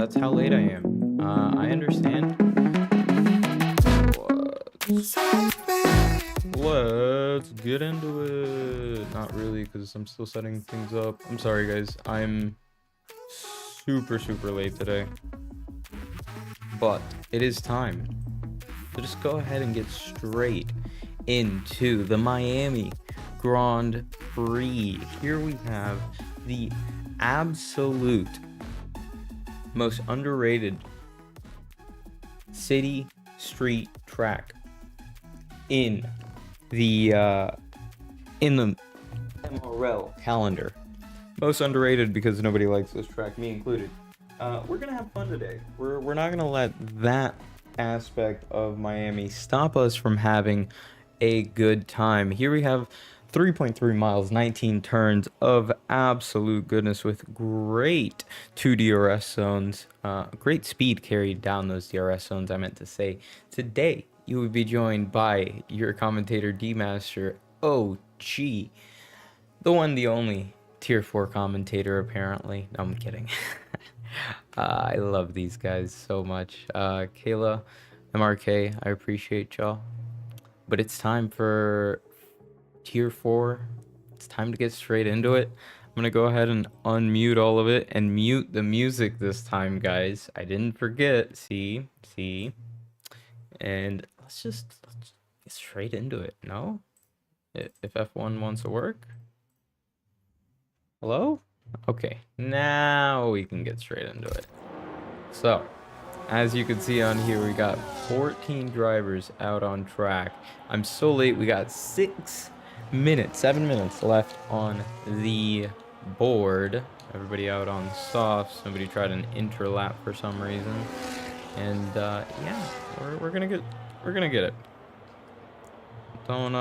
That's how late I am. I understand. Let's get into it. Not really, because I'm still setting things up. I'm sorry, guys. I'm super late today. But it is time to just go ahead and get straight into the Miami Grand Prix. Here we have the absolute most underrated city street track in the MRL calendar. Most underrated because nobody likes this track, me included. We're gonna have fun today. We're not gonna let that aspect of Miami stop us from having a good time. Here we have 3.3 miles, 19 turns of absolute goodness with great 2 DRS zones. Great speed carried down those DRS zones, I meant to say. Today, you will be joined by your commentator, D-Master OG, the one, the only Tier 4 commentator, apparently. No, I'm kidding. I love these guys so much. Kayla, MRK, I appreciate y'all. But it's time for Tier 4. It's time to get straight into it. I'm gonna go ahead and unmute all of it and mute the music this time, guys. I didn't forget. See. And let's just get straight into it. No? If F1 wants to work? Hello? Okay, now we can get straight into it. So, as you can see on here, we got 14 drivers out on track. I'm so late, we got 7 minutes left on the board. Everybody out on softs. Somebody tried an interlap for some reason. And yeah, we're gonna get it. Don't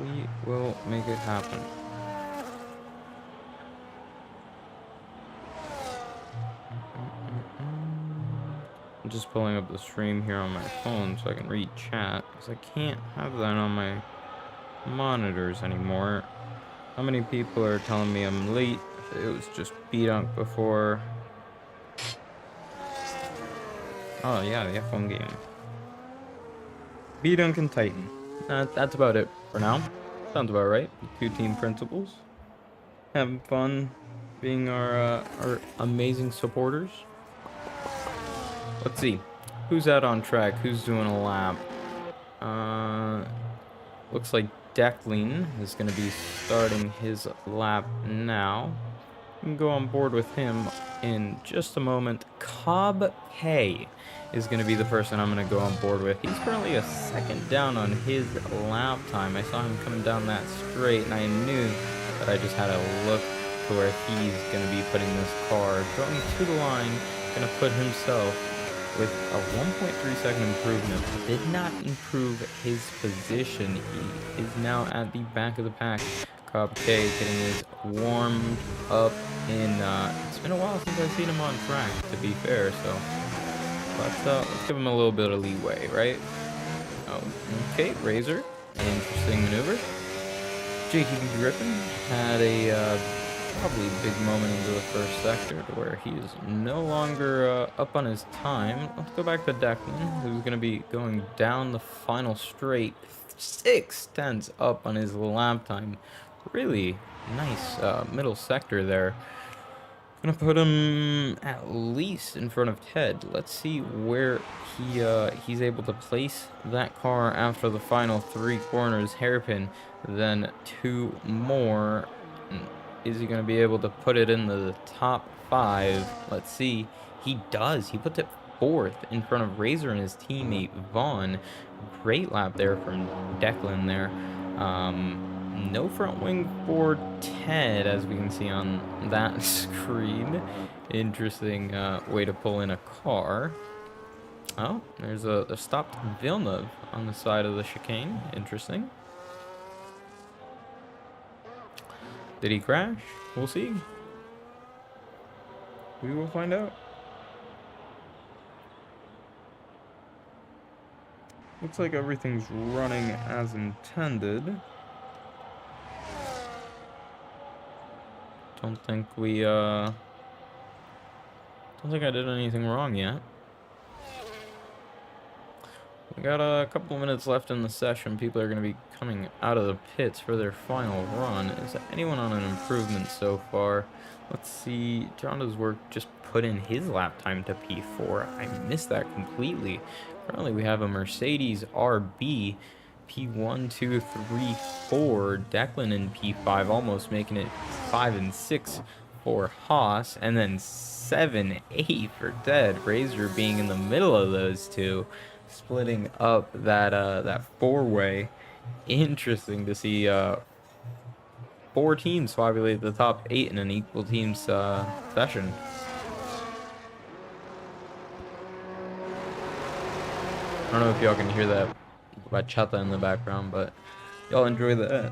we will make it happen. I'm just pulling up the stream here on my phone so I can read chat, because I can't have that on my monitors anymore. How many people are telling me I'm late? It was just B-Dunk before. Oh yeah, the F1 game. B-Dunk and Titan. That's about it for now. Sounds about right. 2 team principals. Having fun being our amazing supporters. Let's see. Who's out on track? Who's doing a lap? Looks like Declan is going to be starting his lap now. We can go on board with him in just a moment. Cobb K is going to be the person I'm going to go on board with. He's currently a second down on his lap time. I saw him coming down that straight, and I knew that I just had to look to where he's going to be putting this car. Going to the line, going to put himself with a 1.3 second improvement. Did not improve his position. He is now at the back of the pack. Cobb K getting his warmed up in, it's been a while since I've seen him on track, to be fair, so let's give him a little bit of leeway, right? Oh, okay, Razor, interesting maneuver. JTB Griffin had a probably big moment into the first sector to where he is no longer up on his time. Let's go back to Declan, who's going to be going down the final straight, 6/10 up on his lap time. Really nice middle sector there. Gonna put him at least in front of Ted. Let's see where he's able to place that car after the final 3 corners, hairpin, then 2 more. Is he gonna be able to put it in the top 5? Let's see. He does. He puts it 4th in front of Razor and his teammate Vaughn. Great lap there from Declan there. No front wing for Ted, as we can see on that screen. Interesting way to pull in a car. Oh, there's a stopped Villeneuve on the side of the chicane. Interesting. Did he crash? We'll see. We will find out. Looks like everything's running as intended. Don't think I did anything wrong yet. We got a couple of minutes left in the session. People are going to be coming out of the pits for their final run. Is anyone on an improvement so far? Let's see. Jonda's work just put in his lap time to P4. I missed that completely. Currently, we have a Mercedes RB, P1, 2, 3, 4. Declan in P5, almost making it 5 and 6 for Haas. And then 7, 8 for Ted. Razor being in the middle of those two, splitting up that four-way. Interesting to see 4 teams populate the top 8 in an equal teams session. I don't know if y'all can hear that bachata in the background, but y'all enjoy that.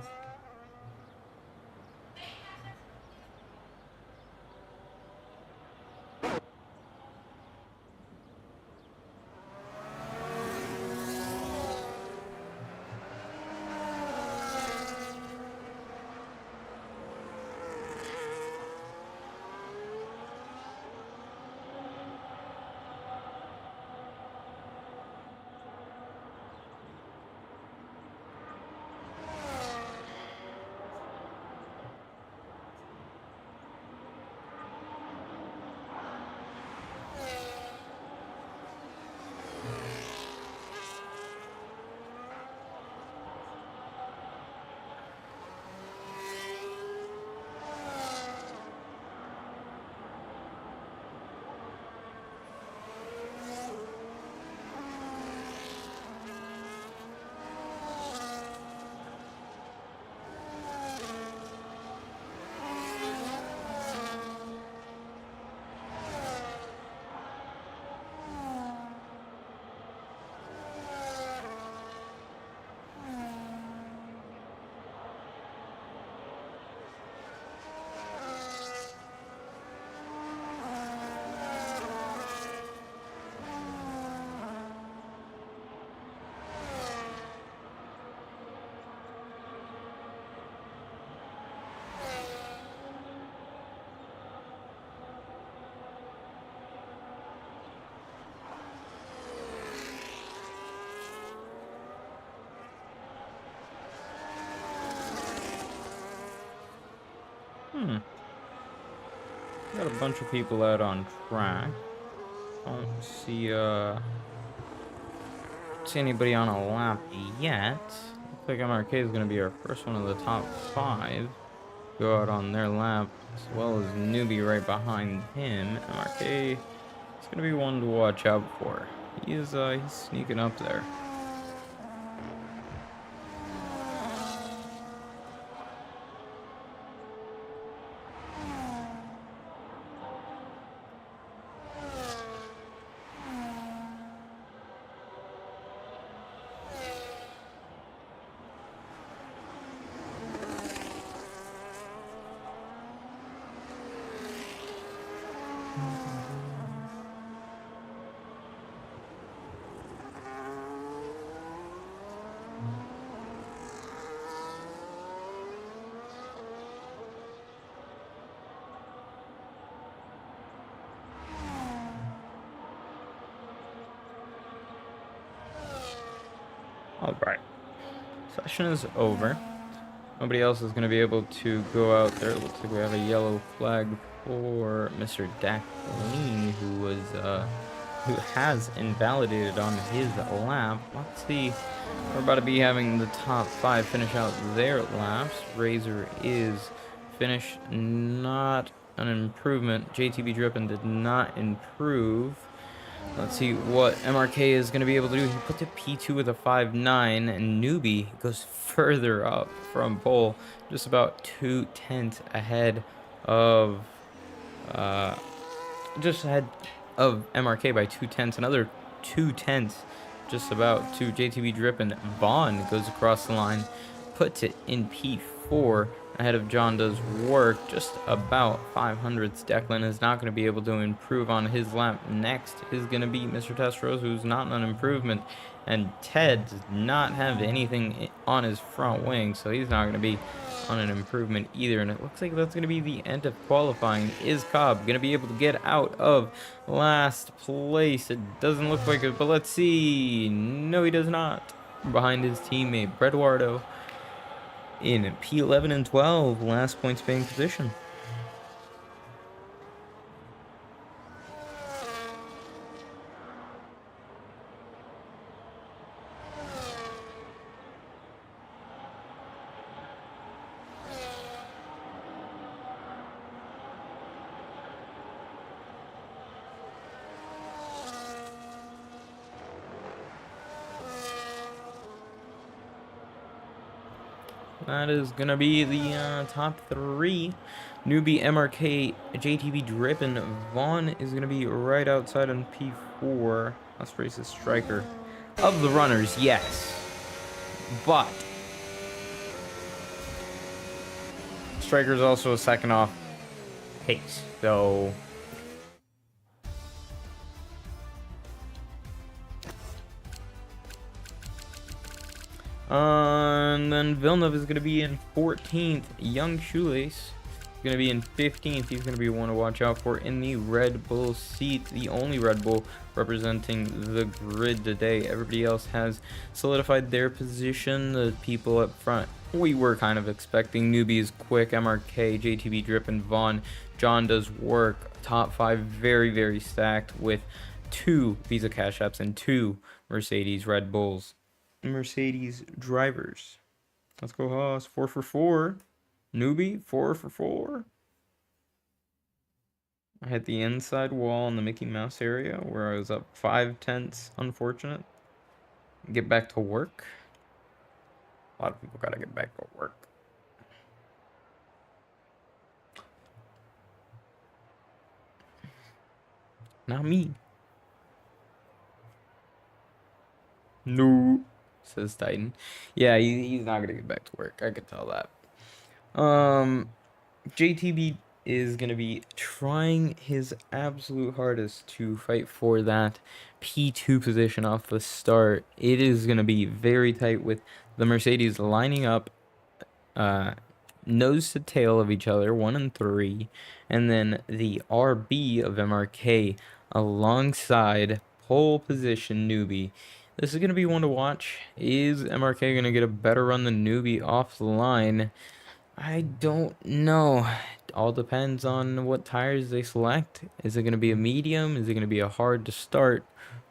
Got a bunch of people out on track. Don't see anybody on a lap yet. Looks like MRK is going to be our first one of the top 5. Go out on their lap, as well as Newbie right behind him. MRK is going to be one to watch out for. He's sneaking up there. Alright, session is over. Nobody else is going to be able to go out there. It looks like we have a yellow flag for Mr. Declan, who has invalidated on his lap. Let's see. We're about to be having the top 5 finish out their laps. Razor is finished, not an improvement. JTB Drippin did not improve. Let's see what MRK is going to be able to do. He puts a P2 with a 5.9, and Newbie goes further up from pole, just about 2/10 ahead of, just ahead of MRK by 2/10. Another 2/10, just about, to JTB Drip, and Vaughn goes across the line, puts it in P4. ahead of John does work, just about 500ths. Declan is not going to be able to improve on his lap. Next is going to be Mr. Testros, who's not an improvement, and Ted does not have anything on his front wing, so he's not going to be on an improvement either. And it looks like that's going to be the end of qualifying. Is Cobb going to be able to get out of last place? It doesn't look like it, but let's see. No, he does not. Behind his teammate Breduardo in P11 and 12, last points paying position. That is going to be the top three. Newbie, MRK, JTB, Drip, and Vaughn is going to be right outside on P4. Last race is Striker. Of the runners, yes. But Striker's also a second off pace. So and then Villeneuve is going to be in 14th. Young Shoelace is going to be in 15th. He's going to be one to watch out for in the Red Bull seat. The only Red Bull representing the grid today. Everybody else has solidified their position. The people up front, we were kind of expecting. Newbies, Quick, MRK, JTB, Drip, and Vaughn. John does work. Top 5 very, very stacked with 2 Visa Cash Apps and 2 Mercedes Red Bulls. Mercedes drivers. Let's go, Haas. 4 for 4. Newbie, 4 for 4. I hit the inside wall in the Mickey Mouse area where I was up 5/10. Unfortunate. Get back to work. A lot of people gotta get back to work. Not me. No, says Titan. Yeah, he's not gonna get back to work. I could tell that. JTB is gonna be trying his absolute hardest to fight for that P2 position off the start. It is gonna be very tight with the Mercedes lining up nose to tail of each other, 1 and 3, and then the RB of MRK alongside pole position Newbie. This is going to be one to watch. Is MRK going to get a better run than Newbie off the line? I don't know. It all depends on what tires they select. Is it going to be a medium? Is it going to be a hard to start?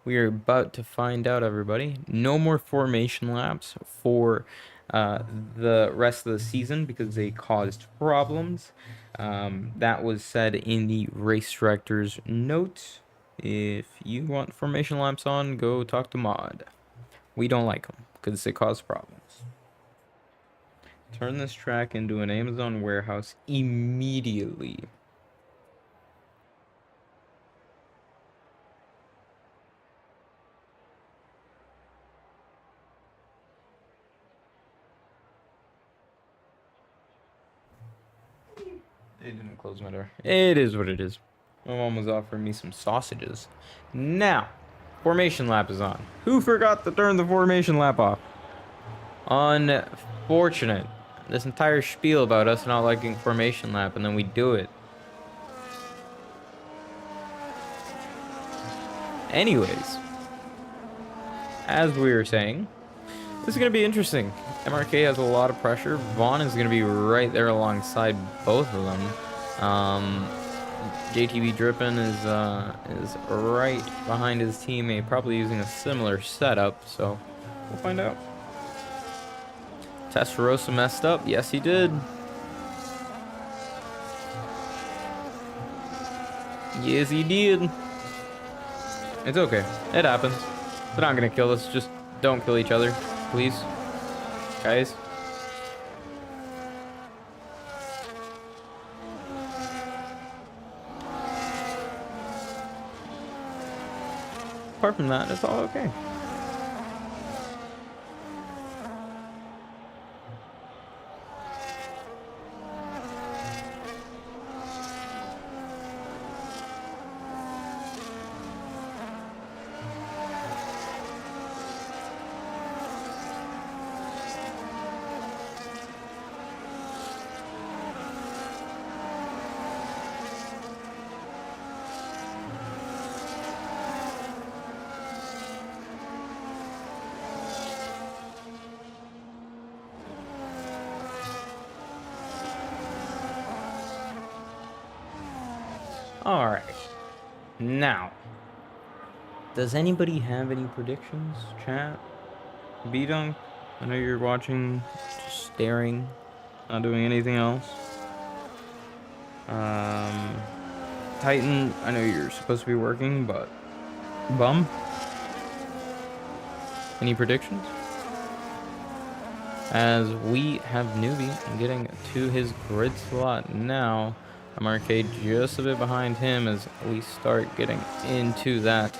We are about to find out, everybody. No more formation laps for the rest of the season because they caused problems. That was said in the race director's notes. If you want formation laps on, go talk to Mod. We don't like them because they cause problems. Turn this track into an Amazon warehouse immediately. It didn't close my door. It is what it is. My mom was offering me some sausages. Now, formation lap is on. Who forgot to turn the formation lap off? Unfortunate. This entire spiel about us not liking formation lap, and then we do it. Anyways, as we were saying, this is going to be interesting. MRK has a lot of pressure. Vaughn is going to be right there alongside both of them. JTB Drippin is right behind his teammate, probably using a similar setup, so we'll find out. Testarossa messed up. Yes, he did. Yes, he did. It's okay. It happens. They're not gonna kill us. Just don't kill each other, please, guys. Apart from that, it's all okay. All right. Now, does anybody have any predictions, chat? B-Dunk, I know you're watching, just staring, not doing anything else. Titan, I know you're supposed to be working, but bum. Any predictions? As we have Newbie getting to his grid slot now. MRK just a bit behind him as we start getting into that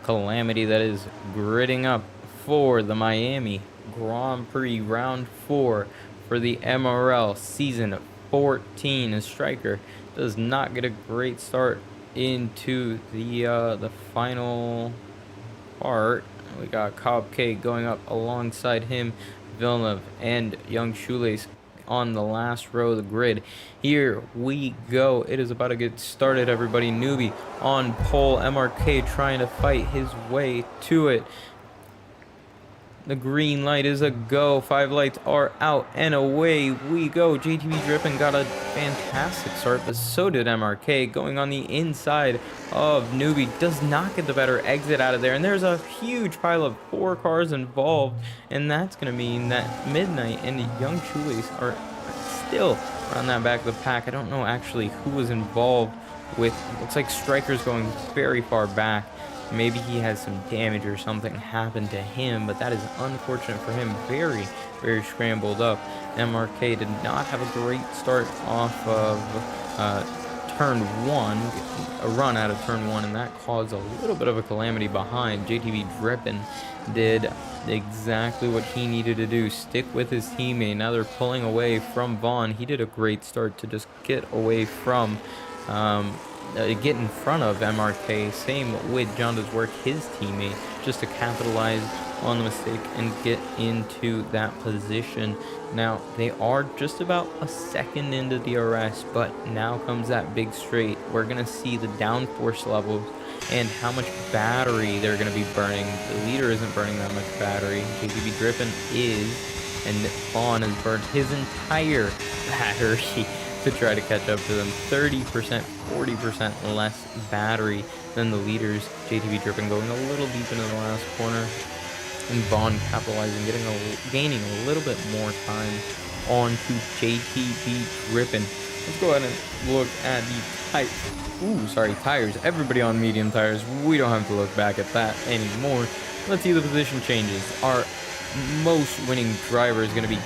calamity that is gridding up for the Miami Grand Prix Round 4 for the MRL Season 14. As Striker does not get a great start into the final part. We got Cobb K going up alongside him, Villeneuve and Young Shoelace on the last row of the grid. Here we go. It is about to get started, everybody. Newbie on pole. MRK trying to fight his way to it. The green light is a go. 5 lights are out and away we go. JTB Drippin got a fantastic start, but so did MRK. Going on the inside of Newbie. Does not get the better exit out of there. And there's a huge pile of 4 cars involved. And that's going to mean that Midnight and Young Shoelace are still around that back of the pack. I don't know actually who was involved with. Looks like Striker's going very far back. Maybe he has some damage or something happened to him, but that is unfortunate for him. Very, very scrambled up. MRK did not have a great start off of turn 1, a run out of turn 1, and that caused a little bit of a calamity behind. JTB Drippin did exactly what he needed to do, stick with his teammate. Now they're pulling away from Vaughn. He did a great start to just get away from get in front of MRK. Same with John Does Work, his teammate, just to capitalize on the mistake and get into that position. Now they are just about a second into DRS, but now comes that big straight. We're gonna see the downforce levels and how much battery they're gonna be burning. The leader isn't burning that much battery. JTB Drippin is, and Vaughn has burned his entire battery to try to catch up to them. 30%, 40% less battery than the leaders. JTB Drippin going a little deep into the last corner, and Vaughn capitalizing, gaining a little bit more time onto JTB Drippin. Let's go ahead and look at the tires. Everybody on medium tires. We don't have to look back at that anymore. Let's see the position changes. Our most winning driver is going to be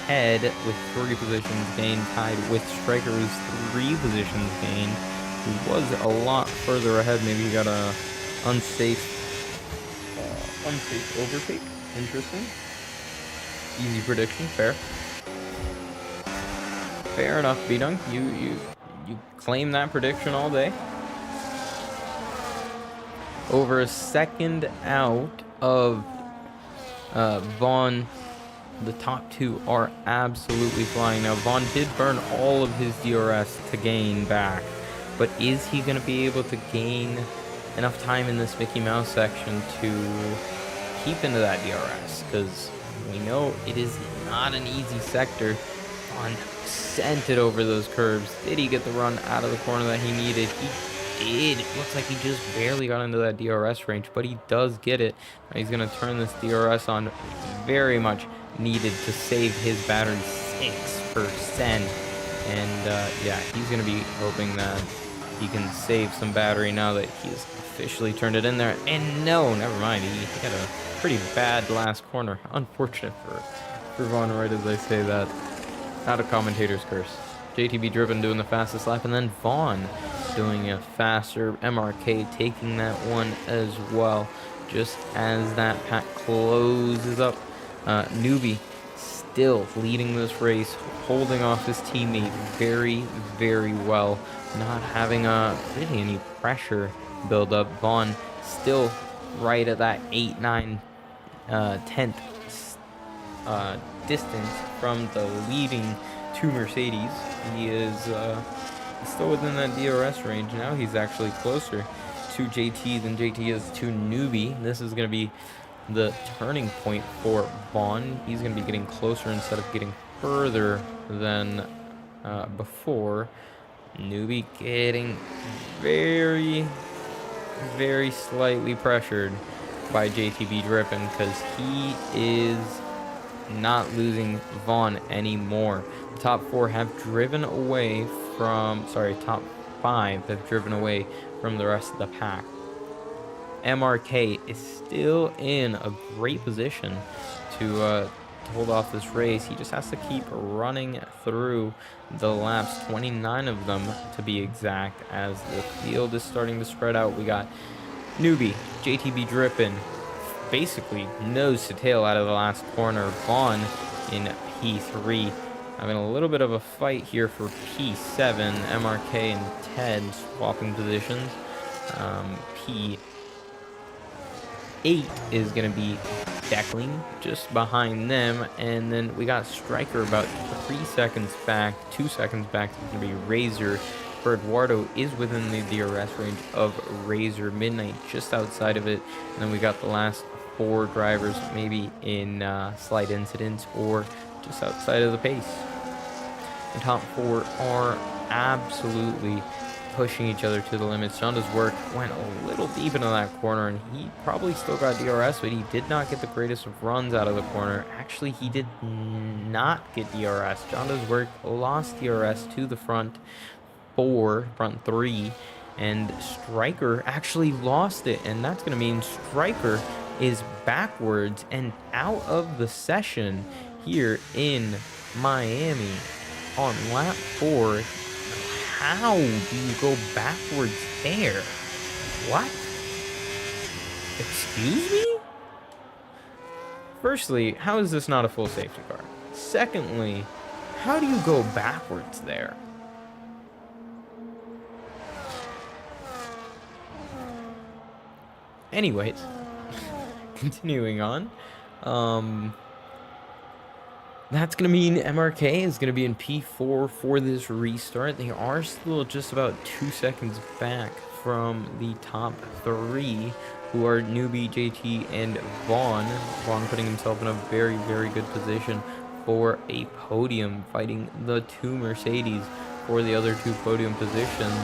Ted with 3 positions gained, tied with Striker with 3 positions gained. He was a lot further ahead. Maybe he got a unsafe overtake. Interesting. Easy prediction. Fair enough, B-Dunk. You claim that prediction all day. Over a second out of Vaughn. The top 2 are absolutely flying. Now, Vaughn did burn all of his DRS to gain back, but is he going to be able to gain enough time in this Mickey Mouse section to keep into that DRS? Because we know it is not an easy sector. Vaughn sent it over those curves. Did he get the run out of the corner that he needed? He did. It looks like he just barely got into that DRS range, but he does get it. Now he's going to turn this DRS on very much needed to save his battery 6%. And yeah, he's going to be hoping that he can save some battery now that he's officially turned it in there. And no, never mind. He had a pretty bad last corner. Unfortunate for Vaughn, right as I say that. Not a commentator's curse. JTB Drippin doing the fastest lap, and then Vaughn doing a faster. MRK taking that one as well. Just as that pack closes up, Newbie still leading this race, holding off his teammate very, very well, not having really any pressure build up. Vaughn still right at that 8, 9, 10th distance from the leading 2 Mercedes. He is still within that DRS range. Now he's actually closer to JT than JT is to Newbie. This is going to be the turning point for Vaughn. He's going to be getting closer instead of getting further than before. Newbie getting very, very slightly pressured by JTB Drippin because he is not losing Vaughn anymore. The top four have driven away from, sorry, top five have driven away from the rest of the pack. MRK is still in a great position to hold off this race. He just has to keep running through the laps, 29 of them to be exact, as the field is starting to spread out. We got Newbie, JTB Drippin, basically nose to tail out of the last corner. Vaughn in P3 having a little bit of a fight here for P7. MRK and Ted swapping positions. P8 is going to be Declan just behind them, and then we got Striker about 3 seconds back. 2 seconds back is going to be Razor. For Eduardo is within the DRS range of Razor. Midnight just outside of it, and then we got the last 4 drivers maybe in slight incidents or just outside of the pace. The top 4 are absolutely pushing each other to the limits. Jonda's work went a little deep into that corner, and he probably still got DRS, but he did not get the greatest of runs out of the corner. Actually, he did not get DRS. Jonda's work lost DRS to the front 3, and Striker actually lost it, and that's going to mean Striker is backwards and out of the session here in Miami on lap 4. How do you go backwards there? What? Excuse me? Firstly, how is this not a full safety car? Secondly, how do you go backwards there? Anyways, continuing on. That's going to mean MRK is going to be in P4 for this restart. They are still just about 2 seconds back from the top 3, who are Newbie, JT, and Vaughn. Vaughn putting himself in a very, very good position for a podium, fighting the 2 Mercedes for the other 2 podium positions,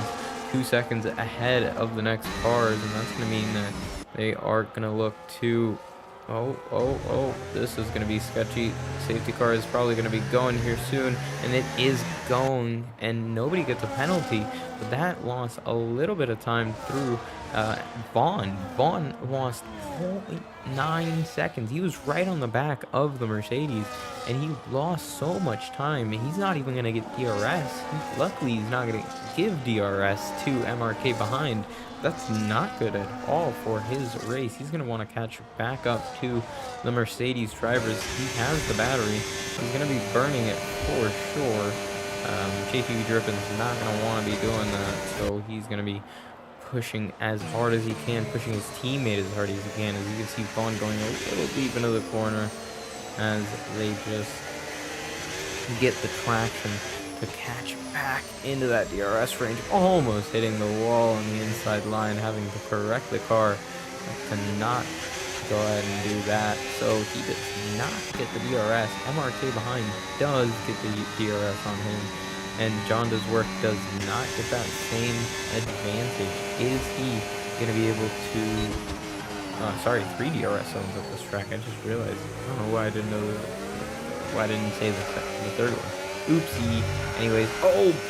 2 seconds ahead of the next cars, and that's going to mean that they are going to look to... Oh, this is going to be sketchy. Safety car is probably going to be going here soon, and it is going, and nobody gets a penalty, but that lost a little bit of time through Vaughn. Vaughn lost 0.9 seconds. He was right on the back of the Mercedes, and he lost so much time. He's not even going to get DRS. Luckily, he's not going to give DRS to MRK behind. That's not good at all for his race. He's going to want to catch back up to the Mercedes drivers. He has the battery. He's going to be burning it for sure. JTB Drippin's not going to want to be doing that, so he's going to be pushing as hard as he can, pushing his teammate as hard as he can. As you can see, Vaughn going a little deep into the corner as they just get the traction to catch back into that DRS range, almost hitting the wall on the inside line, having to correct the car to not go ahead and do that. So he does not get the DRS. MRK behind does get the DRS on him, and Jonda's work does not get that same advantage. Is he going to be able to... sorry, 3 DRS zones at this track. I just realized. I don't know why I didn't know why I didn't say the third one. Oopsie. Anyways,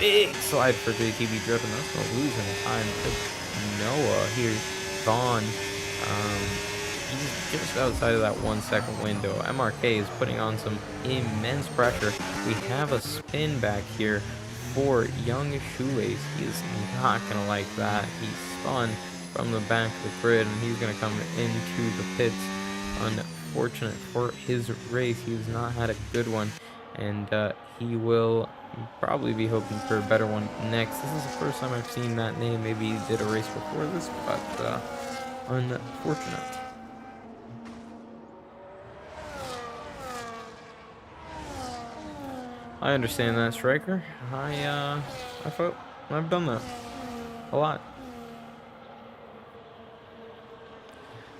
big slide for JTB Drippin. That's going to lose him time to Noah. Here's Vaughn. He's just outside of that 1 second window. MRK is putting on some immense pressure. We have a spin back here for Young Shoelace. He is not going to like that. He spun from the back of the grid, and he's going to come into the pits. Unfortunate for his race. He has not had a good one, and he will probably be hoping for a better one next. This is the first time I've seen that name. Maybe he did a race before this, but unfortunate. I understand that, Striker. I've done that a lot.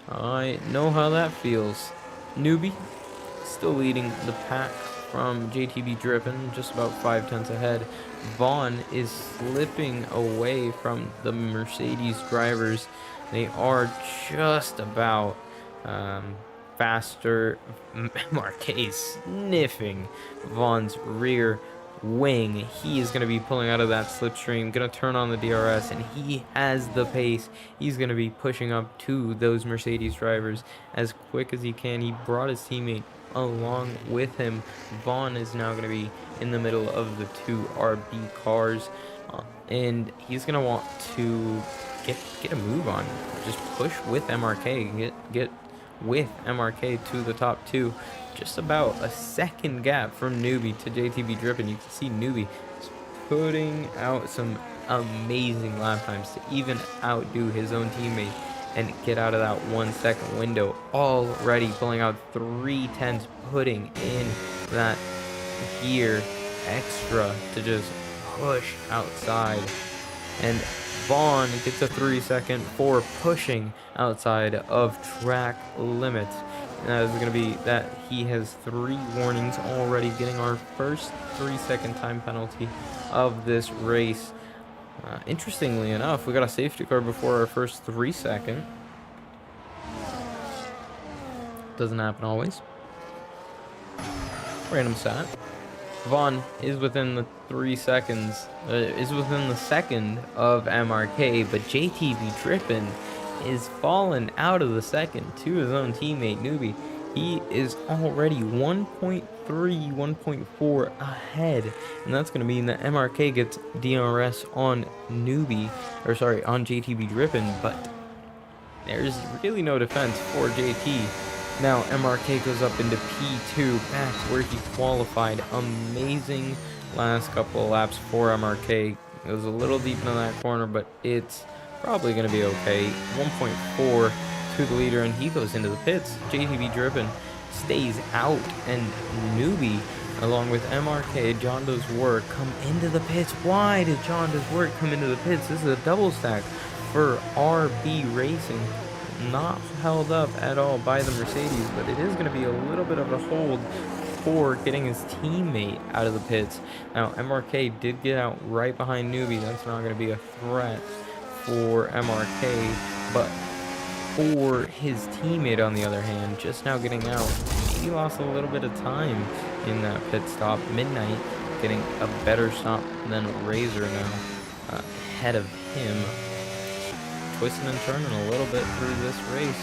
I know how that feels. Newbie still leading the pack from JTB Drippin, just about 5 tenths ahead. Vaughn is slipping away from the Mercedes drivers. They are just about faster. MRK sniffing Vaughn's rear wing. He is going to be pulling out of that slipstream, going to turn on the DRS, and he has the pace. He's going to be pushing up to those Mercedes drivers as quick as he can. He brought his teammate along with him. Vaughn is now going to be in the middle of the two RB cars, and he's going to want to get a move on. Just push with MRK. Get with MRK to the top two. Just about a second gap from Newbie to JTB Drippin. You can see Newbie is putting out some amazing lap times to even outdo his own teammate and get out of that 1 second window. Already pulling out 3/10, putting in that gear extra to just push outside. And Vaughn gets a 3-second for pushing outside of track limits. That is going to be that he has 3 warnings already, getting our first 3-second time penalty of this race. Interestingly enough, we got a safety car before our first 3-second. Doesn't happen always. Random stat. Vaughn is within the 3 seconds, is within the second of MRK, but JTB Drippin is fallen out of the second to his own teammate Newbie. He is already 1.3, 1.4 ahead, and that's going to mean that MRK gets DRS on Newbie, or sorry, on JTB Drippin, but there's really no defense for JT. Now MRK goes up into P2, back where he qualified. Amazing last couple of laps for MRK. It was a little deep in that corner, but it's probably going to be okay. 1.4 to the leader, and he goes into the pits. JTB Drippin stays out, and Newbie, along with MRK, John Doe's Work, come into the pits. Why did John Doe's Work come into the pits? This is a double stack for RB Racing. Not held up at all by the Mercedes, but it is going to be a little bit of a hold for getting his teammate out of the pits. Now, MRK did get out right behind Newbie. That's not going to be a threat for MRK, but for his teammate, on the other hand, just now getting out, he lost a little bit of time in that pit stop. Midnight getting a better stop than Razor now ahead of him. Twisting and turning a little bit through this race.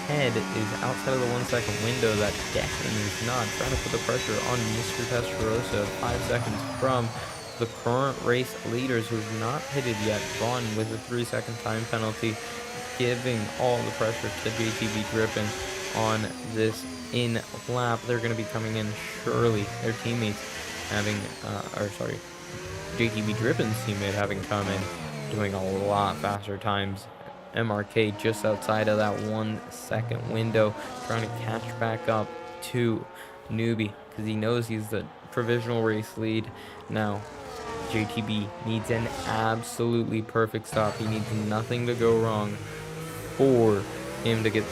Ted is outside of the 1 second window. That Declan is not, trying to put the pressure on Mr. Testarossa. 5 seconds from the current race leaders, who's not pitted yet. Vaughn with a 3-second time penalty, giving all the pressure to JTB Drippin on this in lap. They're going to be coming in surely. Their teammates having, JTB Drippin's teammate having come in, doing a lot faster times. MRK just outside of that 1 second window, trying to catch back up to Newbie because he knows he's the provisional race lead. Now JTB needs an absolutely perfect stop. He needs nothing to go wrong for him to get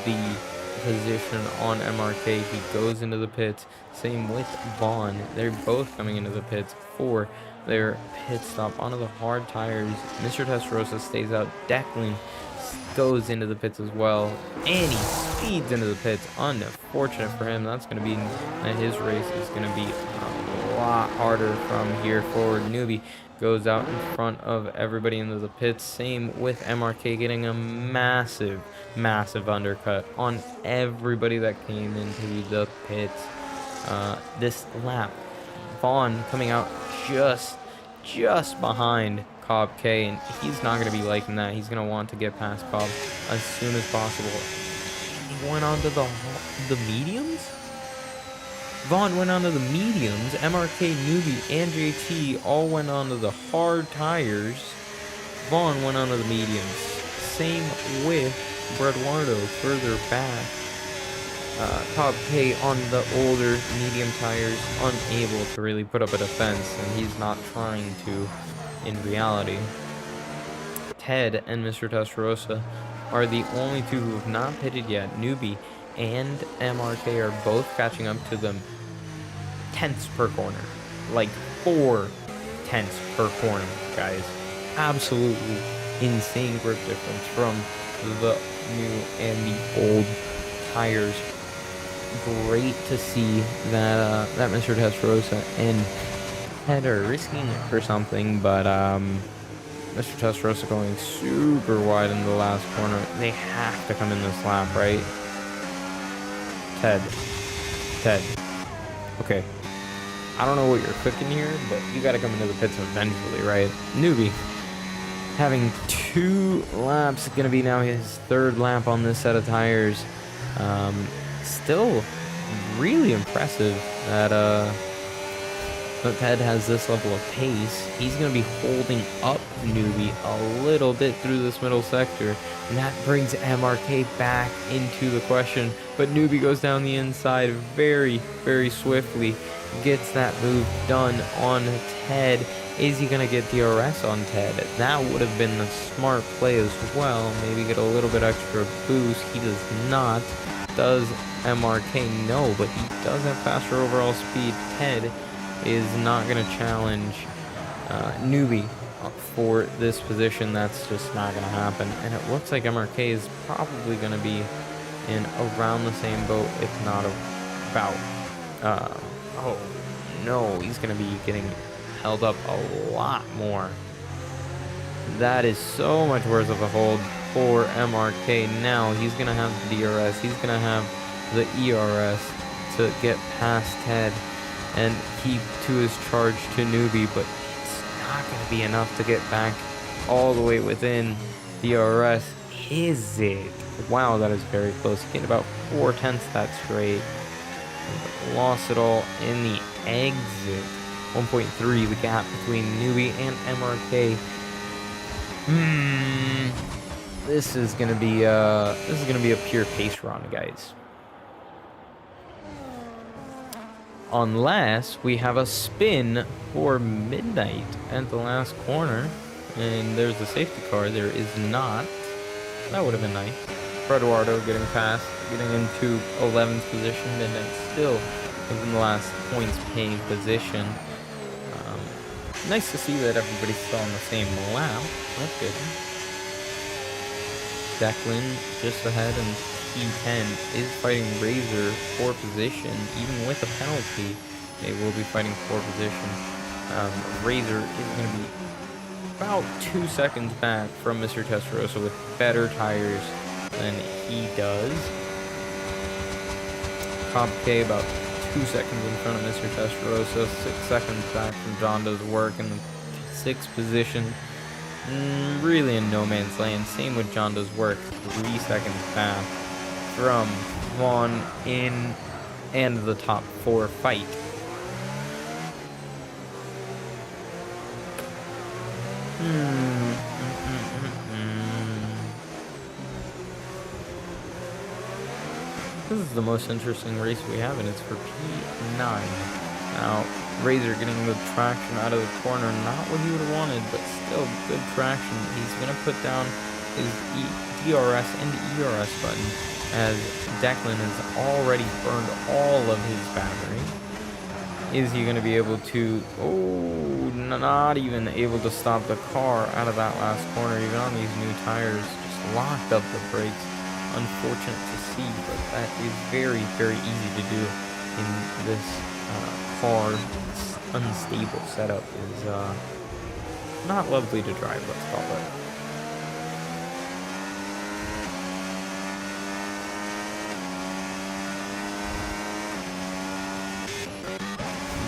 the position on MRK. He goes into the pits. Same with Vaughn. They're both coming into the pits for their pit stop onto the hard tires. Mr. Testarossa stays out. Declan goes into the pits as well, and he speeds into the pits. Unfortunate for him. That's going to be that his race is going to be a lot harder from here forward. Newbie goes out in front of everybody into the pits. Same with MRK, getting a massive undercut on everybody that came into the pits this lap. Vaughn coming out just behind Cobb K, and he's not going to be liking that. He's going to want to get past Cobb as soon as possible. He went on to the mediums? Vaughn went on to the mediums. MRK, Newbie, and JT all went on to the hard tires. Vaughn went on to the mediums. Same with Breduardo further back. Cobb K on the older medium tires, unable to really put up a defense, and he's not trying to in reality. Ted and Mr. Testarossa are the only two who have not pitted yet. Newbie and MRK are both catching up to them. tenths per corner. Like 4 tenths per corner, guys. Absolutely insane grip difference from the new and the old tires. Great to see that that Mr. Testarossa and Ted are risking it for something, but Mr. Testarossa going super wide in the last corner. They have to come in this lap, right? Ted. Okay. I don't know what you're cooking here, but you got to come into the pits eventually, right? Newbie. Having 2 laps, going to be now his 3rd lap on this set of tires. Still really impressive that Ted has this level of pace. He's going to be holding up Newbie a little bit through this middle sector, and that brings MRK back into the question. But Newbie goes down the inside very, very swiftly, gets that move done on Ted. Is he going to get DRS on Ted? That would have been the smart play as well. Maybe get a little bit extra boost. He does not. Does MRK? No, but he does have faster overall speed. Ted is not going to challenge Newbie for this position. That's just not going to happen. And it looks like MRK is probably going to be in around the same boat, if not about. Oh, no, he's going to be getting held up a lot more. That is so much worse of a hold for MRK. Now he's going to have the DRS. He's going to have the ERS to get past Ted and keep to his charge to Newbie, but it's not going to be enough to get back all the way within DRS. Is it? Wow, that is very close. He gained about 4 tenths that straight. Lost it all in the exit. 1.3, the gap between Newbie and MRK. This is gonna be a pure pace run, guys. Unless we have a spin for midnight at the last corner, and there's the safety car. There is not. That would have been nice. Eduardo getting past, getting into 11th position. Midnight still within the last points paying position. Nice to see that everybody's still on the same lap. That's good. Declan just ahead, and P10 is fighting Razor for position. Even with a penalty, they will be fighting for position. Razor is going to be about 2 seconds back from Mr. Testarossa with better tires than he does. Cobb K about 2 seconds in front of Mr. Testarossa, 6 seconds back from John Doe's work in the 6th position. Really in no man's land. Same with John Doe's work, 3 seconds back from Vaughn in and the top 4 fight. This is the most interesting race we have, and it's for P9. Now, Razor getting the traction out of the corner, not what he would have wanted, but still good traction. He's going to put down his DRS and ERS button, as Declan has already burned all of his battery. Is he going to be able to... Oh, not even able to stop the car out of that last corner, even on these new tires. Just locked up the brakes. Unfortunate to see, but that is very, very easy to do in this car. Unstable setup is not lovely to drive, let's call it.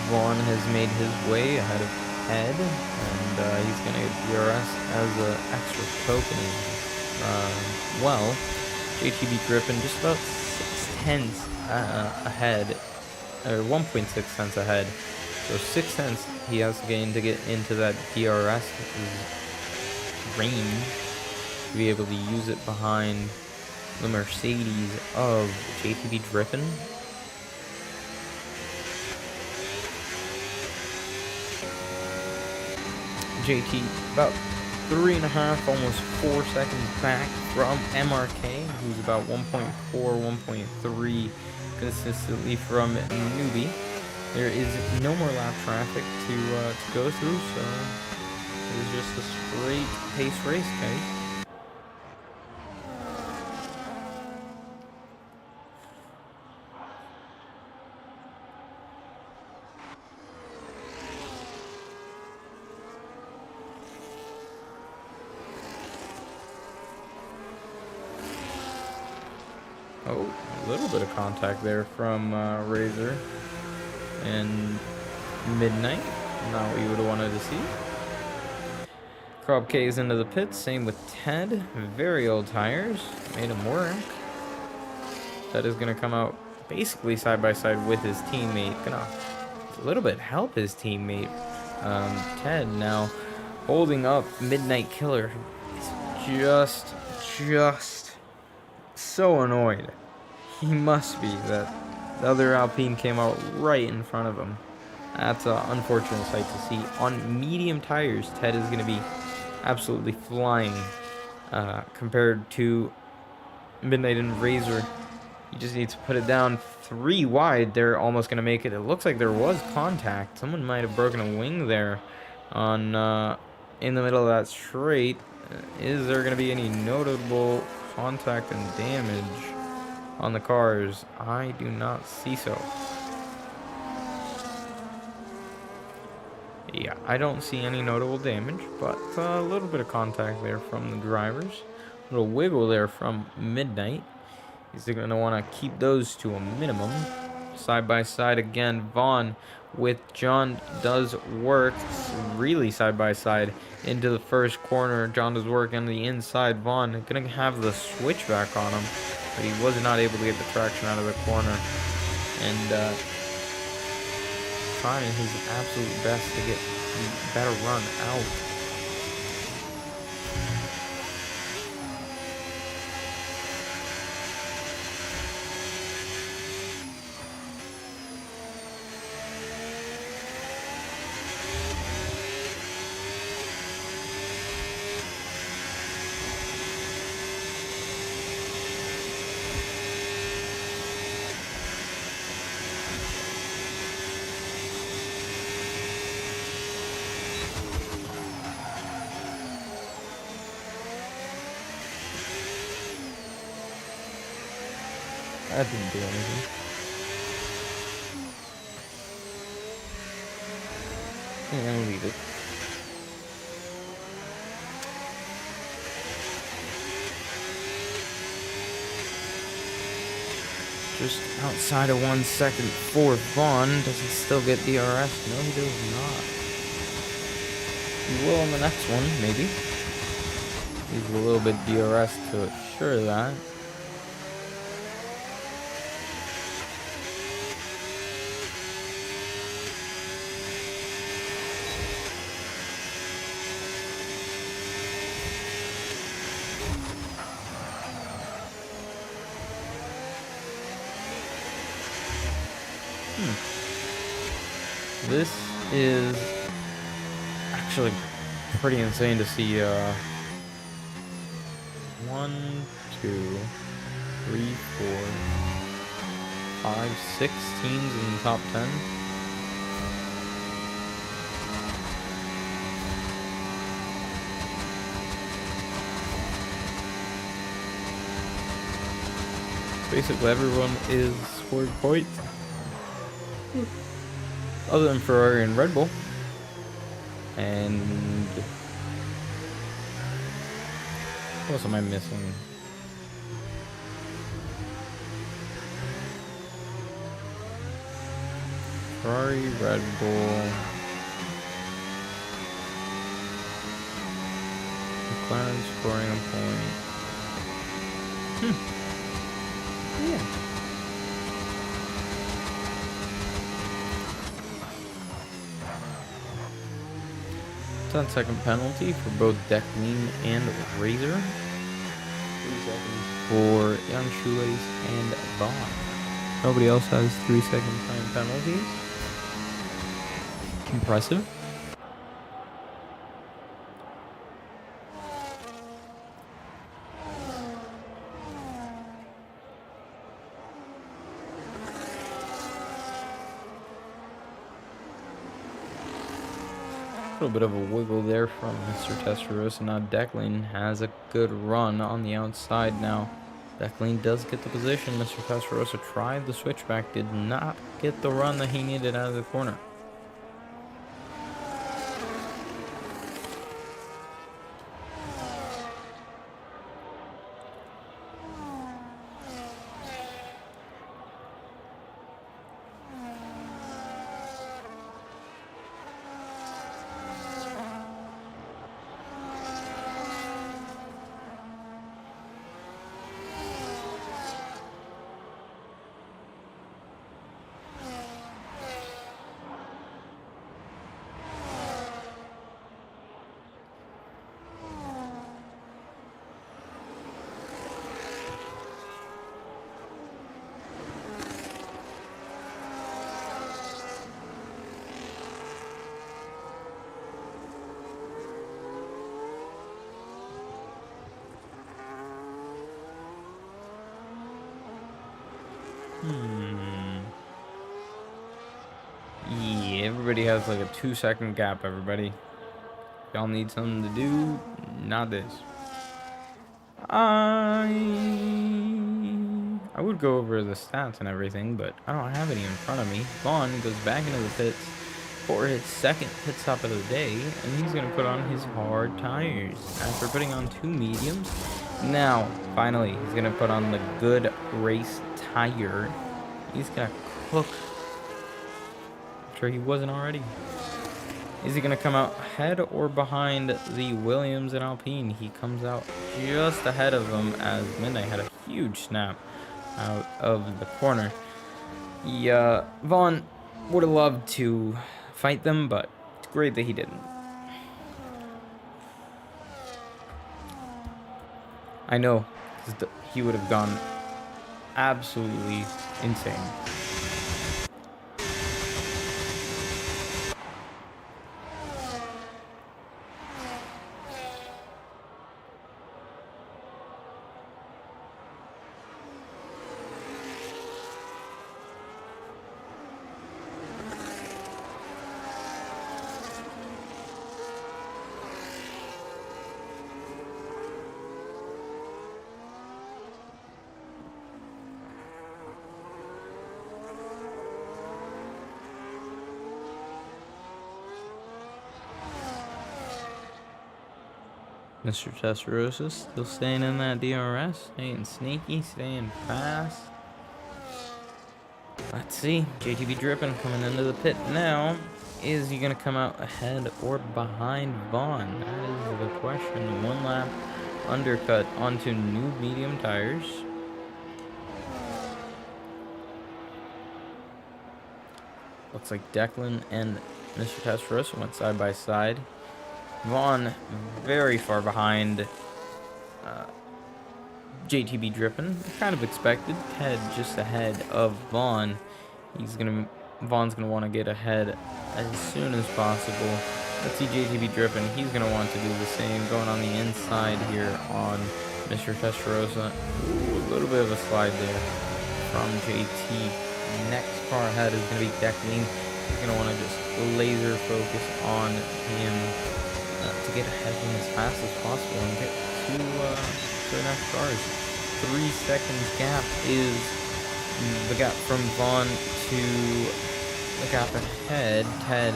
Vaughn has made his way ahead of Ed, and he's going to get DRS as an extra token. Well, JTB Griffin just about 6 tenths ahead, or 1.6 cents ahead. So 6 cents he has to gain to get into that DRS range to be able to use it behind the Mercedes of JTB Griffin. JT about 3.5, almost 4 seconds back from MRK, who's about 1.4, 1.3 consistently from Newbie. There is no more lap traffic to go through, so it is just a straight pace race, guys. Oh, a little bit of contact there from Razor and Midnight. Not what you would have wanted to see. Crop K is into the pits. Same with Ted. Very old tires. Made him work. Ted is going to come out basically side by side with his teammate. Gonna a little bit help his teammate. Ted now holding up Midnight Killer. He's just so annoyed. He must be that the other Alpine came out right in front of him. That's an unfortunate sight to see. On medium tires, Ted is going to be absolutely flying compared to Midnight and Razor. You just need to put it down 3 wide. They're almost going to make it. It looks like there was contact. Someone might have broken a wing there on in the middle of that straight. Is there going to be any notable contact and damage on the cars? I do not see so. Yeah, I don't see any notable damage, but a little bit of contact there from the drivers. A little wiggle there from Midnight. He's going to want to keep those to a minimum. Side by side again, Vaughn with John does work really side by side into the first corner. John does work on the inside. Vaughn going to have the switchback on him, but he was not able to get the traction out of the corner. And trying his absolute best to get the better run out. That didn't do anything. Yeah, I'll leave it. Just outside of 1 second for Vaughn. Does he still get DRS? No, he does not. He will on the next one, maybe. He's a little bit DRS to assure that. This is actually pretty insane to see 1, 2, 3, 4, 5, 6 teams in the top 10. Basically everyone is scored points. Other than Ferrari and Red Bull. And what else am I missing? Ferrari, Red Bull, McLaren scoring a point. Yeah. 10-second penalty for both Declean and Razor. 3 seconds for Young Shoelace and Vaughn. Nobody else has 3-second time penalties. Impressive. little bit of a wiggle there from Mr. Testarossa. Now Declan has a good run on the outside now. Declan does get the position. Mr. Testarossa tried the switchback, did not get the run that he needed out of the corner. Yeah, everybody has like a 2-second gap, everybody. Y'all need something to do, not this. I would go over the stats and everything, but I don't have any in front of me. Vaughn goes back into the pits for his second pit stop of the day, and he's going to put on his hard tires after putting on 2 mediums. Now, finally, he's going to put on the good race tire. He's going to cook. I'm sure he wasn't already. Is he going to come out ahead or behind the Williams and Alpine? He comes out just ahead of them as Midnight had a huge snap out of the corner. Yeah, Vaughn would have loved to fight them, but it's great that he didn't. I know, he would have gone absolutely insane. Mr. Testarossa still staying in that DRS, staying sneaky, staying fast. Let's see, JTB dripping coming into the pit now. Is he going to come out ahead or behind Vaughn? That is the question. 1 lap undercut onto new medium tires. Looks like Declan and Mr. Testarossa went side by side. Vaughn very far behind JTB dripping. Kind of expected. Ted just ahead of Vaughn's gonna want to get ahead as soon as possible. Let's see JTB dripping. He's gonna want to do the same. Going on the inside here on Mr. Testarossa. Ooh, a little bit of a slide there from JT. Next car ahead is gonna be Declan. He's gonna want to just laser focus on him to get ahead of him as fast as possible and get to the next cars. 3 seconds gap is the gap from Vaughn to the gap ahead. Ted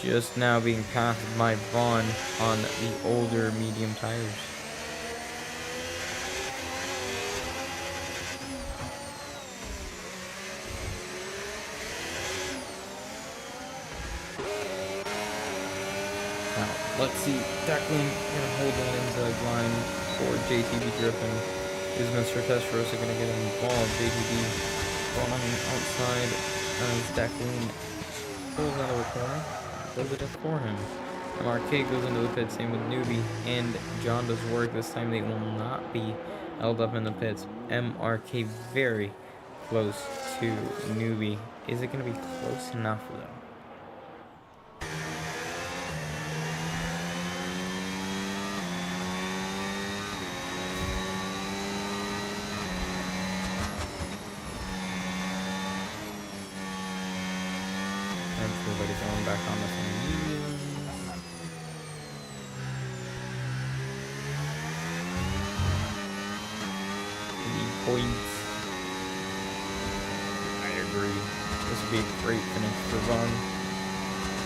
just now being passed by Vaughn on the older medium tires. Now, let's see. Declan gonna hold that inside line for JTB dripping. Is Mr. Testarossa gonna get involved? JTB going on the outside as Declan pulls out of the corner. Does it for him. MRK goes into the pit, same with Newbie, and John does work. This time they will not be held up in the pits. MRK very close to Newbie. Is it gonna be close enough though? Everybody going back on the same mediums. points. I agree. This would be a great finish for Vaughn.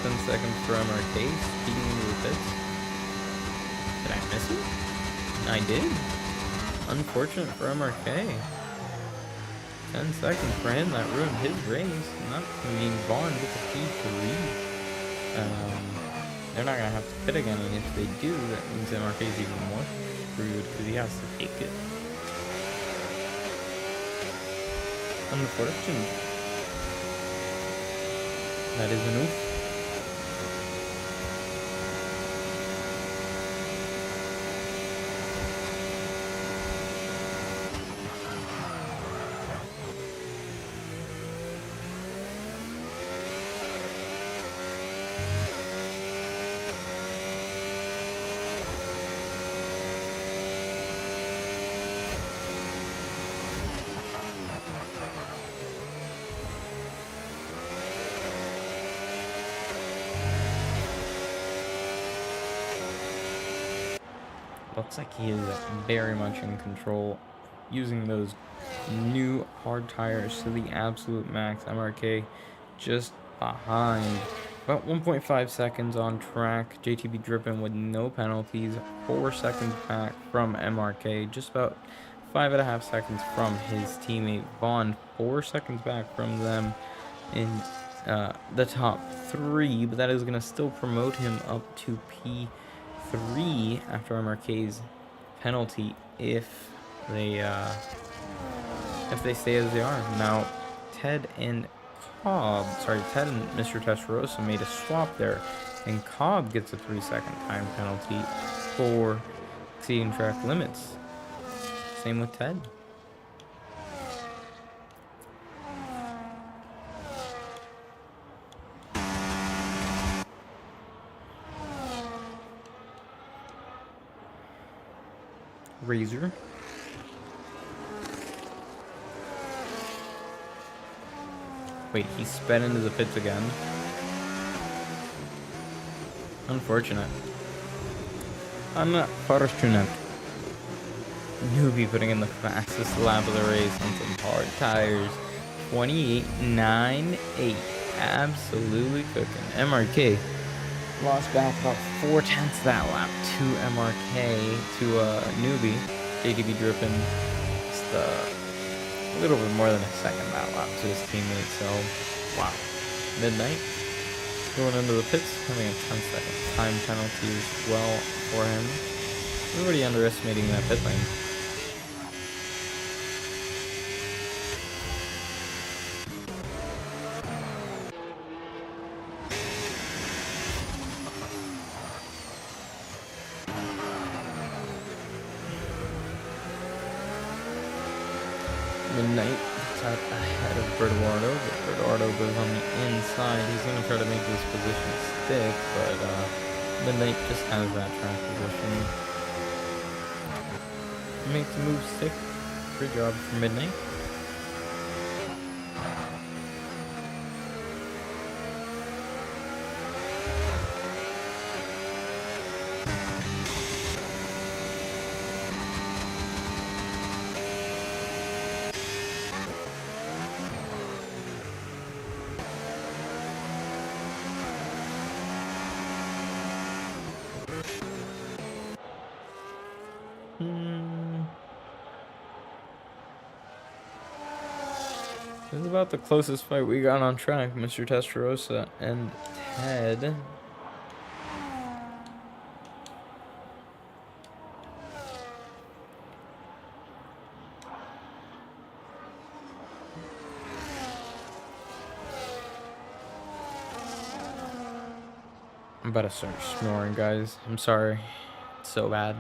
10 seconds for MRK, speeding into the pits. Did I miss it? I did. Unfortunate for MRK. 10 seconds for him, that ruined his race. Not mean Vaughn gets a P3. They're not going to have to pit again, and if they do, that means MRK is even more screwed because he has to take it. Unfortunate. That is an oof. Looks like he is very much in control, using those new hard tires to the absolute max. MRK just behind. About 1.5 seconds on track. JTB dripping with no penalties. 4 seconds back from MRK. Just about 5.5 seconds from his teammate Vaughn. 4 seconds back from them in the top 3. But that is going to still promote him up to P3 after MRK's penalty if they stay as they are. Now, Ted and Mr. Testarossa made a swap there, and Cobb gets a 3-second time penalty for exceeding track limits. Same with Ted. Razor. Wait, he sped into the pits again. Unfortunate. Unfortunate. Newbie putting in the fastest lap of the race on some hard tires. 28.98. Absolutely cooking. MRK lost back about 4/10 that lap to MRK, to Newbie. JTB dripping just a little bit more than a second that lap to his teammate. So, wow. Midnight going into the pits, having a 10-second time penalty as well for him. Everybody underestimating that pit lane. Midnight gets out ahead of Bertuardo, but Bertuardo goes on the inside. He's going to try to make this position stick, but Midnight just has that track position. Makes the move stick. Great job for Midnight. This is about the closest fight we got on track, Mr. Testarossa and Ted. I'm about to start snoring, guys. I'm sorry. It's so bad.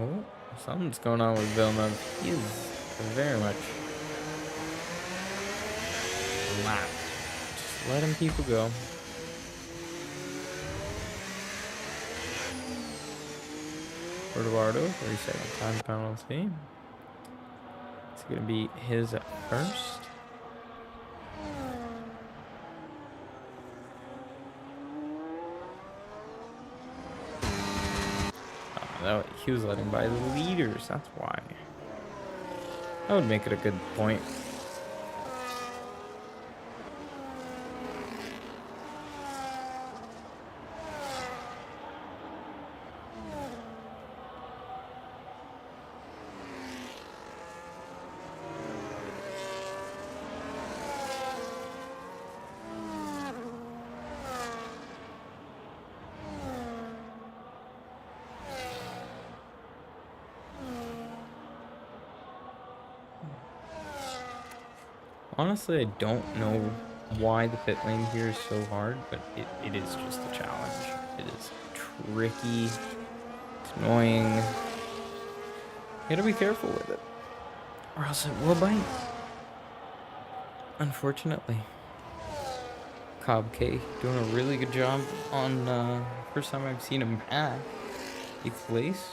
Oh, something's going on with Villeneuve. He is very much lap. Just letting people go. Eduardo, 30-second time penalty. It's going to be his at first. He was letting by the leaders, that's why. That would make it a good point. Honestly, I don't know why the pit lane here is so hard, but it is just a challenge. It is tricky. It's annoying. You gotta be careful with it, or else it will bite. Unfortunately. Cobb K doing a really good job on first time I've seen him back. 8th place.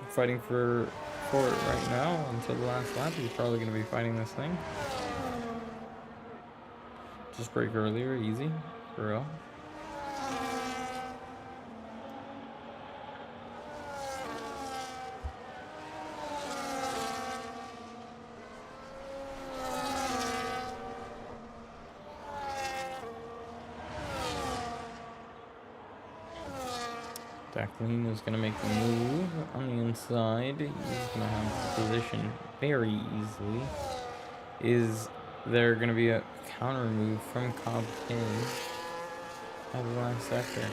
Fighting for it right now until the last lap. He's probably gonna be fighting this thing. Just break earlier, easy, for real. Declan is going to make the move on the inside. He's going to have the position very easily. Is there going to be a counter move from Cobb K at the last sector?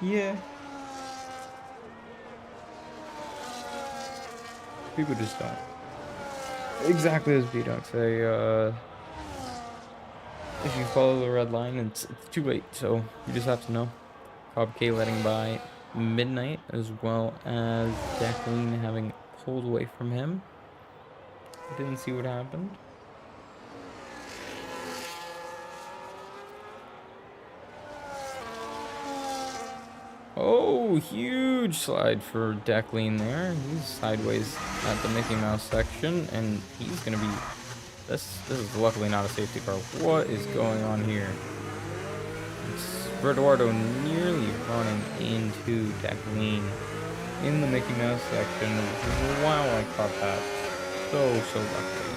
Yeah. People just don't. Exactly as B-Dog say, if you follow the red line, it's too late, so you just have to know. Cobb K letting by Midnight, as well as Declan having pulled away from him. Didn't see what happened. Oh, huge slide for Declan there. He's sideways at the Mickey Mouse section, and he's going to be... This is luckily not a safety car. What is going on here? It's Eduardo nearly running into Declan in the Mickey Mouse section. Wow, I caught that. So lucky.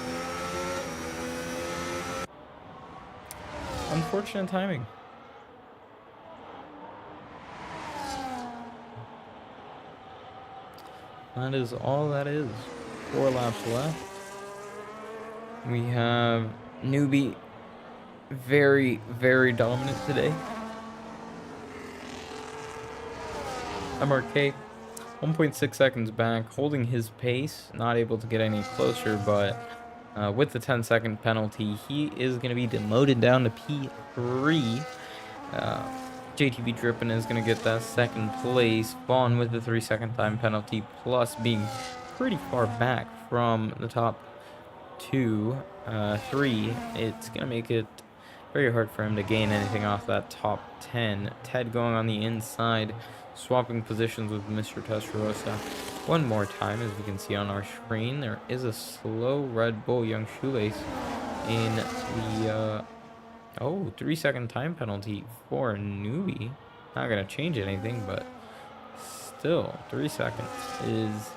Unfortunate timing. That is all that is. 4 laps left. We have Newbie very, very dominant today. MRK 1.6 seconds back, holding his pace, not able to get any closer, but with the 10-second penalty, he is going to be demoted down to P3. JTB Drippin is going to get that second place. Vaughn with the 3-second time penalty, plus being pretty far back from the top 2, 3. It's going to make it very hard for him to gain anything off that top 10. Ted going on the inside, swapping positions with Mr. Testarossa one more time. As we can see on our screen, there is a slow Red Bull Young Shoelace in the Oh, 3-second time penalty for a newbie. Not gonna change anything, but still, 3 seconds is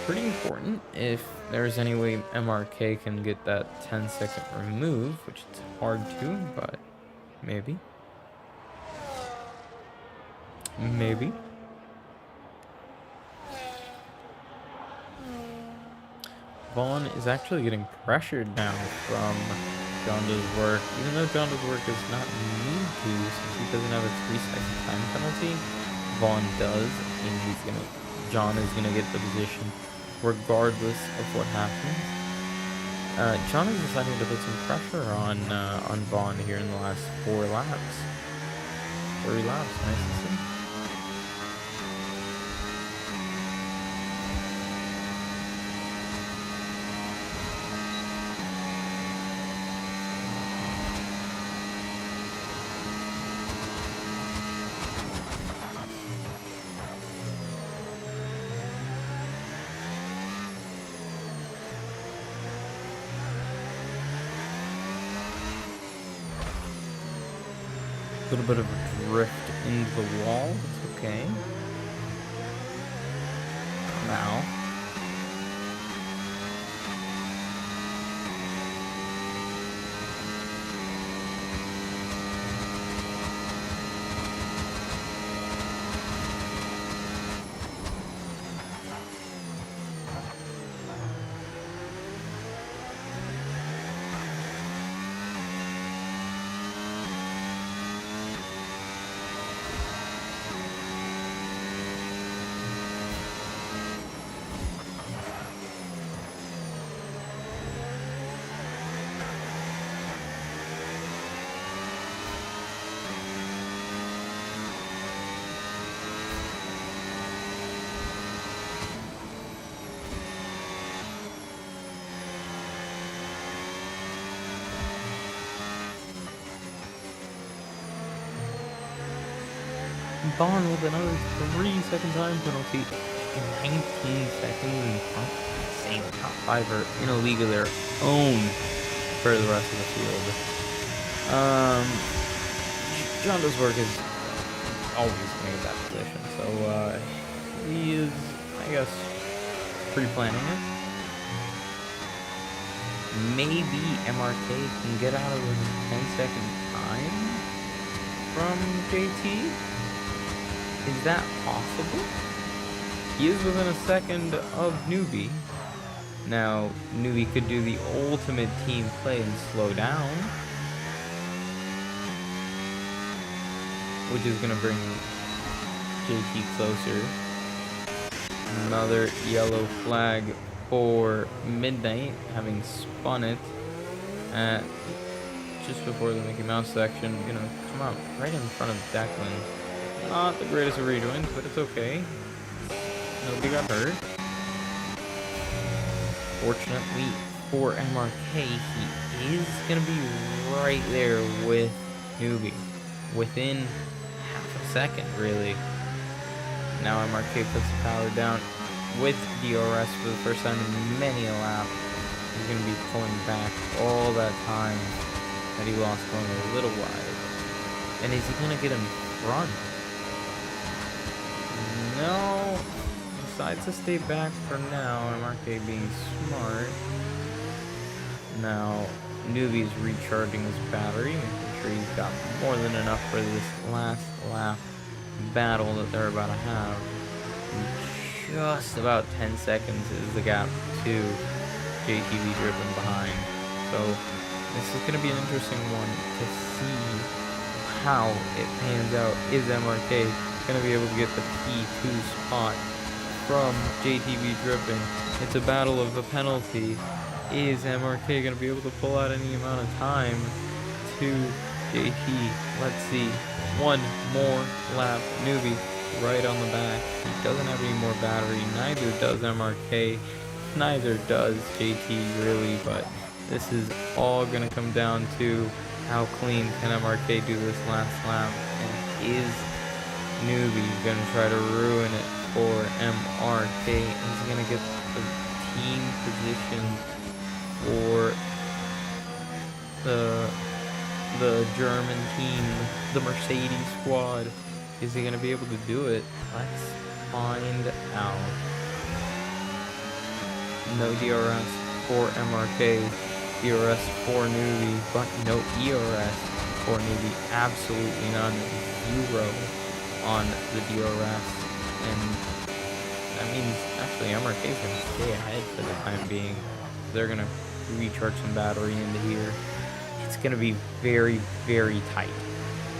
pretty important if there's any way MRK can get that 10-second remove, which it's hard to, but maybe. Maybe. Vaughn is actually getting pressured now from John Doe's work, even though John Doe's work is not need to, since he doesn't have a 3-second time penalty. Vaughn does, and John is gonna get the position regardless of what happens. John is deciding to put some pressure on Vaughn here in the last 4 laps. 3 laps, nice to see. A little bit of a drift into the wall. It's okay. Now. Vaughn with another 3-second time penalty. 19 seconds in front. Insane. Top 5 are in a league of their own for the rest of the field. John Doe's work is always going to get that position. So he is, I guess, pre-planning it. Maybe MRK can get out of a 10-second time from JT. Is that possible? He is within a second of Newbie. Now, Newbie could do the ultimate team play and slow down, which is going to bring JT closer. Another yellow flag for Midnight, having spun it at just before the Mickey Mouse section. Going to come out right in front of Declan. Not the greatest of rejoins, but it's okay. Nobody got hurt. Fortunately for MRK, he is going to be right there with Newbie. Within half a second, really. Now MRK puts the power down with DRS for the first time in many a lap. He's going to be pulling back all that time that he lost going a little wide. And is he going to get in front? No, decides to stay back for now. MRK being smart. Now, Newbie's recharging his battery, making sure he's got more than enough for this last lap battle that they're about to have. And just about 10 seconds is the gap to JTV driven behind. So, this is going to be an interesting one to see how it pans out. Is MRK going to be able to get the P2 spot from JTV dripping? It's a battle of the penalty. Is MRK going to be able to pull out any amount of time to JT? Let's see. One more lap. Newbie right on the back. He doesn't have any more battery. Neither does MRK. Neither does JT really, but this is all going to come down to how clean can MRK do this last lap, and is Newbie going to try to ruin it for MRK? He's going to get the team position for the the German team, the Mercedes squad. Is he going to be able to do it? Let's find out. No DRS for MRK, DRS for Newbie, but no ERS for Newbie. Absolutely none. 0 on the DRS. And that means actually MRK is going to stay ahead for the time being. They're going to recharge some battery into here. It's going to be very, very tight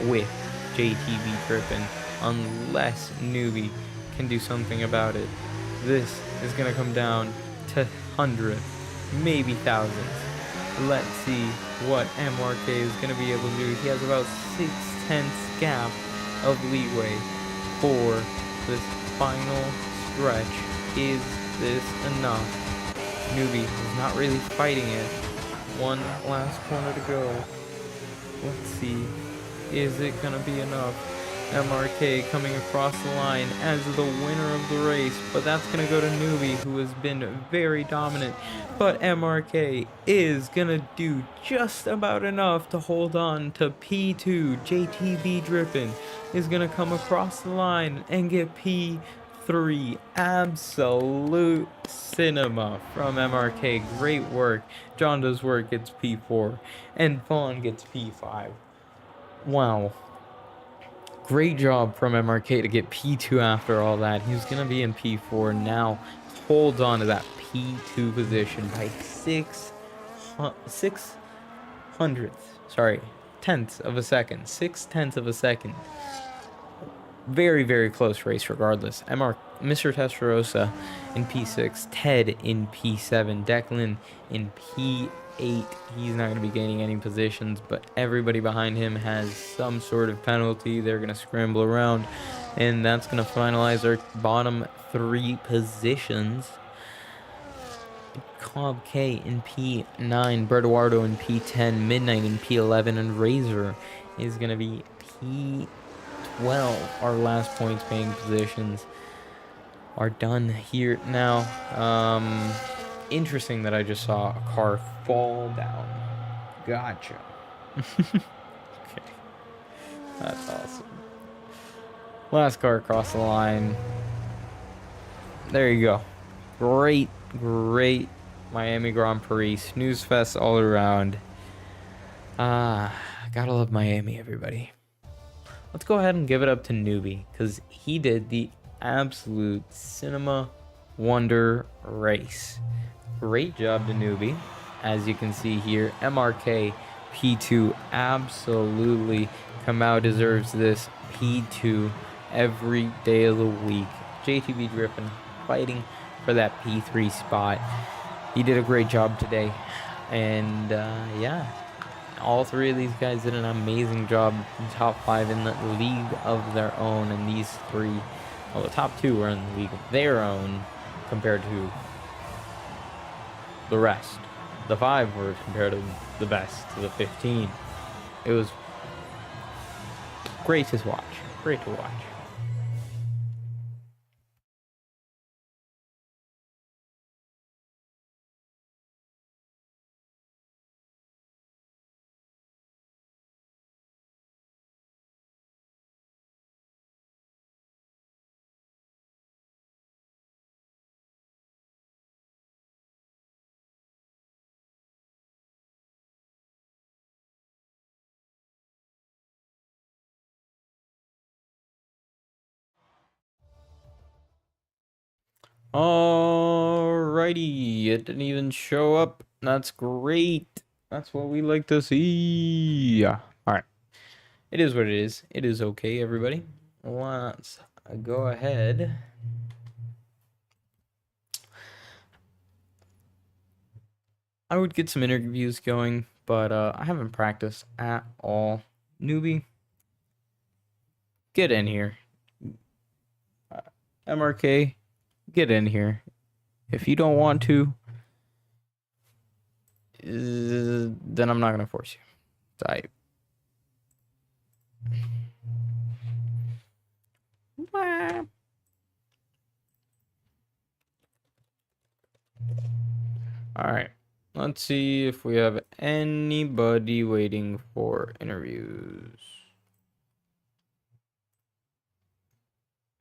with JTB Drippin' unless Newbie can do something about it. This is going to come down to hundreds, maybe thousands. Let's see what MRK is going to be able to do. He has about 6/10 gap of leeway for this final stretch. Is this enough? Newbie is not really fighting it. One last corner to go. Let's see. Is it going to be enough? MRK coming across the line as the winner of the race, but that's going to go to Newbie, who has been very dominant. But MRK is going to do just about enough to hold on to P2. JTB Drippin' is going to come across the line and get P3. Absolute cinema from MRK. Great work. John Does Work gets P4, and Vaughn gets P5. Wow. Great job from MRK to get P2 after all that. He's going to be in P4 now. Holds on to that P2 position by tenths of a second. 6/10 of a second. Very, very close race regardless. Mr. Testarossa in P6. Ted in P7. Declan in P8. He's not going to be gaining any positions, but everybody behind him has some sort of penalty. They're going to scramble around, and that's going to finalize our bottom 3 positions. Cobb K in P9, Bertuardo in P10, Midnight in P11, and Razor is going to be P12. Our last points paying positions are done here now. Interesting that I just saw a car fall down. Gotcha. Okay. That's awesome. Last car across the line. There you go. Great Miami Grand Prix. Snooze fest all around. Gotta love Miami, everybody. Let's go ahead and give it up to Newbie, because he did the absolute cinema wonder race. Great job to Newbie. As you can see here, MRK P2 absolutely Kamau deserves this P2 every day of the week. JTB Drippin' fighting for that P3 spot. He did a great job today. And yeah, all 3 of these guys did an amazing job. Top 5 in the league of their own. And these 3, well, the top 2 are in the league of their own compared to the rest. The 5 were compared to the best, to the 15. It was great to watch. Great to watch. Alrighty, it didn't even show up. That's great. That's what we like to see. Alright. It is what it is. It is okay, everybody. Let's go ahead. I would get some interviews going, but I haven't practiced at all. Newbie, get in here. MRK, get in here. If you don't want to, then I'm not going to force you. Type. Alright. Let's see if we have anybody waiting for interviews.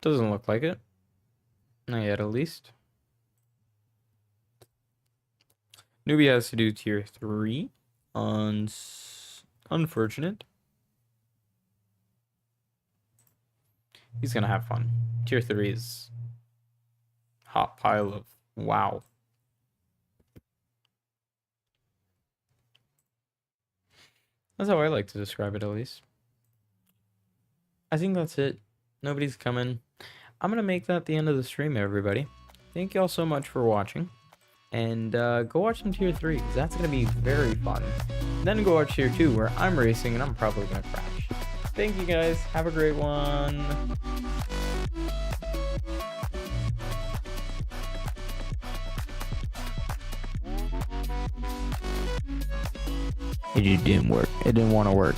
Doesn't look like it. Not yet, at least. Newbie has to do tier 3. Unfortunate. He's gonna have fun. Tier 3 is hot pile of wow. That's how I like to describe it, at least. I think that's it. Nobody's coming. I'm gonna make that the end of the stream, everybody. Thank y'all so much for watching. And go watch some tier 3, because that's gonna be very fun. Then go watch tier 2, where I'm racing and I'm probably gonna crash. Thank you guys. Have a great one. It didn't work. It didn't want to work.